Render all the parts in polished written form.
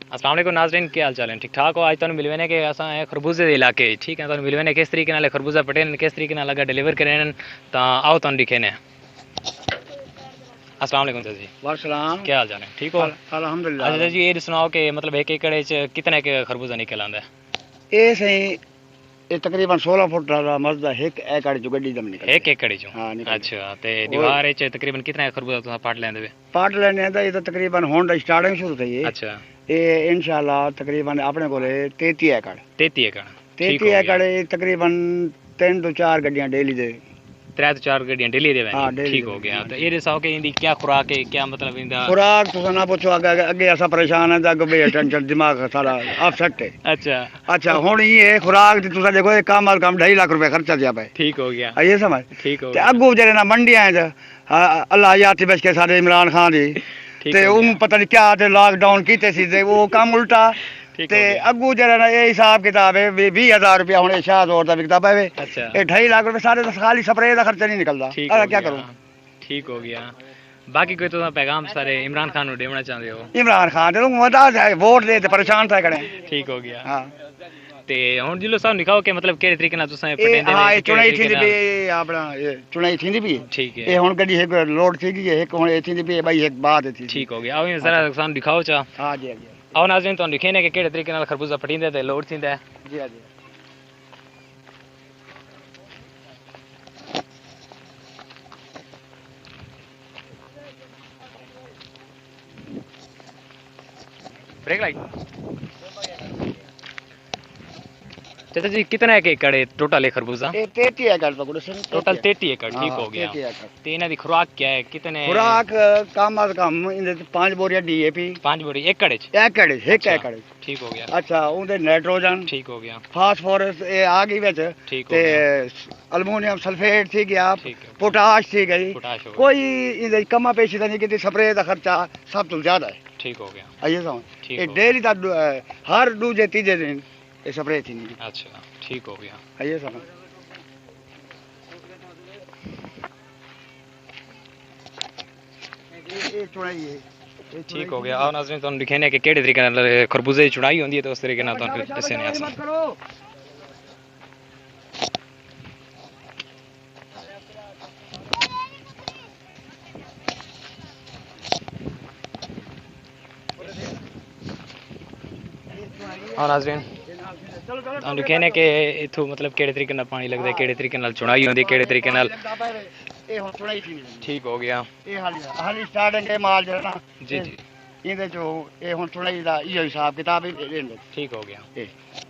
अस्सलाम वालेकुम नाज़रीन, क्या हाल चाल है? ठीक ठाक हो? आज तुहानू मिलवेने के असां खरबूजे दे इलाके ठीक है, तुहानू मिलवेने किस तरीके नाल खरबूजा पटे किस तरीके नाल अगर डिलीवर करे तां आओ तुहानू दिखेने। अस्सलाम वालेकुम चाचा जी। वालेकुम क्या हाल चाल है? ठीक हो? अल्हम्दुलिल्लाह। अच्छा चाचा जी, ये सुनाओ कि मतलब एक एकड़ च कितने के खरबूजा निकल आंदा है? ਇਹ ਸਹੀ ਇਹ ਤਕਰੀਬਨ 16 ਫੁੱਟ ਦਾ ਮਸਦਾ ਇੱਕ ਏਕੜ ਚ ਗੱਡੀ ਦਮ ਨਿਕਲਦਾ एक एकड़ चो? ਹਾਂ ਨਿਕਲਦਾ। अच्छा, ते दीवार च तकरीबन कितने खरबूजा तुहां पाट लैंदे वे? ਪਾਟ ਲੈਣੇ ਦਾ ਇਹ ਤਾਂ ਤਕਰੀਬਨ ਹੁਣ ਦਾ ਸਟਾਰਟਿੰਗ ਸ਼ੁਰੂ થઈ ਹੈ। अच्छा, ਇਹ ਇਨਸ਼ਾਅੱਲਾ ਤਕਰੀਬਨ ਆਪਣੇ ਕੋਲੇ 33 ਏਕੜ 33 एकड़। ठीक 33 हो ਏਕੜ गया। ਇਹ ਤਕਰੀਬਨ 3 ਤੋਂ 4 ਗੱਡੀਆਂ ਡੇਲੀ ਦੇ 3 तो 4 गड्डियां डेली दे हाँ, वैन। daily ठीक दे हो वैन, गया। हाँ, तो ये दसाओ कि इनकी क्या खुराक है, क्या मतलब इंदा? खुराक तुसा ना पुछो अगे असा परेशान है अगे बे टेंशन दिमाग सारा अपसेट है। अच्छा, अच्छा हुन ये खुराक दी तुसा देखो कम अज कम 2.5 लाख रुपए खर्चा दिया पे। ठीक हो गया। ये समझ ठीक हो ते गया। अगू जरे ना मंडियां च अल्लाह याद बच के सारे इमरान खान दी ठीक ते हो गया। पता नहीं क्या ते लॉकडाउन कीते सी ते वो काम उल्टा ठीक ते हो गया। अगू जरा ना ये हिसाब किताब है 20,000 रुपया हुन शाहजोर दा विकता पावे। अच्छा, ये 2.5 लाख रुपए सारे खाली स्प्रे दा खर्चा नहीं निकलदा। ठीक हो क्या गया। करूं? ठीक हो गया। बाकी कोई तो पैगाम सारे इमरान खान को देना चाहते हो? इमरान खान ते मता वोट दे ते परेशान था कड़े। ठीक हो गया। हां ते हुन जिलो साहब दिखाओ कि मतलब केड़े तरीके नाल तुसां पटेंदे हां ये केड़े चुनाई तरीके थी नाल? भी अपना ये चुनाई थी भी ठीक ये है। हुन गड्डी एक लोड थी गई एक हुन ये थी भी भाई एक बात थी। ठीक हो गया। आओ ये जरा सामने दिखाओ चा। हां जी जी आओ नाज़रीन, तुहानू दिखेने कि केड़े तरीके नाल खरबूजा पटींदे ते लोड थींदा है। जी जी ब्रेक लाइट। चाचा जी, कितना है एकड़ है टोटल है खरबूजा? ये 33 एकड़ पकड़ो सर। टोटल 33 एकड़। ठीक हो गया। 33 एकड़ ते इन्हां दी खुराक क्या है, कितने? खुराक कम अज कम इंदे 5 बोरियां डीएपी 5 बोरी एकड़ च? एकड़ एक अच्छा, एकड़ ठीक हो गया। अच्छा उनदे नाइट्रोजन ठीक हो गया। फास्फोरस ये आ गई विच ठीक हो ते गया। एल्युमिनियम सल्फेट थी गया ठीक है। पोटाश थी गई पोटाश हो गया। कोई इंदे कमा पेशी नहीं की स्प्रे का खर्चा सब तो ज्यादा है। ठीक हो गया। आइए समझ ठीक ये हो डेली का हर दूजे तीजे दिन ये स्प्रे थी नहीं। अच्छा, ठीक हो गया। आइए समझ ये चुनाई है ठीक हो गया। और नाज़रीन, तुहानू दिखेने कि केड़े तरीके नाल खरबूजे दी चुनाई होंदी है तो उस तरीके नाल तुहानू दस्सने आं। हाँ नाज़रीन, तुहानू दिखेने कि इथों मतलब केड़े तरीके नाल पानी लगदा है, केड़े तरीके नाल चुनाई होंदी है, केड़े तरीके नाल। ये हुन चुनाई थी ठीक हो गया। ये हाली स्टार्टिंग के माल जो है ना जी जी, इंदे जो ये हुन चुनाई दा इहो हिसाब किताब ही लेंदे ठीक हो गया। ये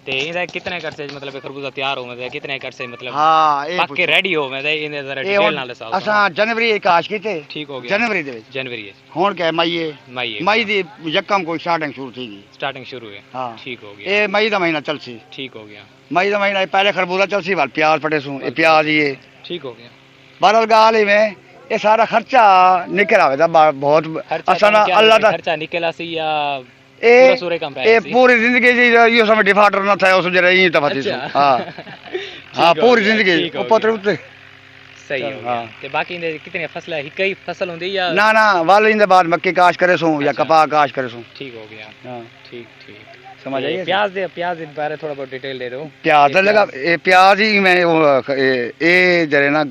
ते इहदा कितने एकड़ से मतलब खरबूजा तैयार होवे ते कितने एकड़ से मतलब हां ये पक्के रेडी होवे ते इहदे जरा ये डिटेल नाल दसाओ। असां जनवरी काश कीते ठीक हो गया। जनवरी दे विच जनवरी है। हुन क्या मई मई मई दी यकम कोई स्टार्टिंग शुरू थी गई। स्टार्टिंग शुरू है। हां ठीक हो गया। ये मई दा महीना चलसी ठीक हो गया। मई दा महीना पहले खरबूजा चलसी वाल प्याज पटे सु ये प्याज ये ठीक हो गया। बहरहाल गाल ही में ये सारा खर्चा निकल आवे दा बहुत खर्चा असां ना क्या अल्लाह दा खर्चा निकला सी या ए पूरा सूरे कम ये रहा सी? पूरी जिंदगी जी यो समय डिफाल्टर न था उस जरा यही तफाती अच्छा। हां हां ठीक हो पूरी गया, जिंदगी ठीक हो ऊपर गया। उते सही हो गया। हाँ। ते बाकी इनदे कितनी फसल है? हिक ही फसल होंदी या? ना ना वाल इंदे बाद मक्की काश करे सु या अच्छा। कपा काश करे सु। ठीक हो गया। हां ठीक ठीक। समझ आई? प्याज दे बारे थोड़ा बहुत डिटेल दे दो। प्याज दा लगा ये प्याज ही मैं ये जरे ना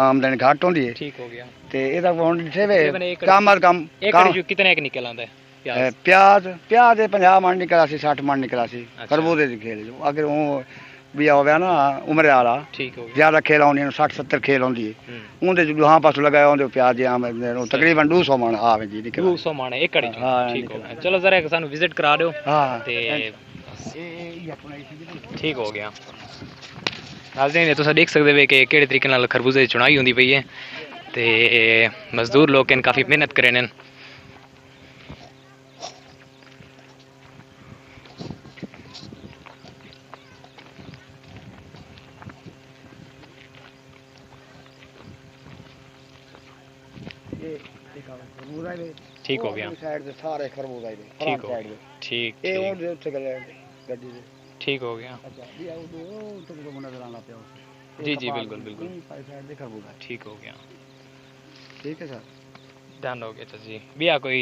आमदनी घट होंदी है ठीक हो गया। ते एदा हुन दिखे वे तकरीबन एक कम अज कम एकड़ जो कितने एक निकल आंदा है प्याज? प्याज प्याज दे 50 मन निकला सी 60 मन निकला सी अच्छा। खरबूजे दी खेल जो अगर वो भी होवे ना उम्र वाला ठीक हो गया। ज्यादा खेल आउंदी 60 70 खेल आउंदी है हम्म। उनदे जो हां पास लगाया उनदे प्याज दे आम तकरीबन 200 मन आवे जी निकल 200 माने एकड़ जो। हाँ, ठीक हो निकल गया। चलो जरा एक सानू विजिट करा दो हां ते ये अपना ठीक हो गया। नाज़रीन, ये तुम देख सकते हो कि केड़े तरीके नाल खरबूजे दी चुनाई होंदी पई है ते मजदूर लोग इन काफ़ी मेहनत करे ने। ये देखा खरबूजा दे ठीक हो गया। साइड दे सारे खरबूजा दे ठीक हो साइड गया। दे ठीक ये ठीक और दे उत्ते गले गड्डी दे ठीक हो गया। अच्छा ये वो तो नजर आना पे जी जी, बिल्कुल बिल्कुल साइड दे खरबूजा ठीक हो गया। ठीक है सर डन हो गया चाचा जी। भैया कोई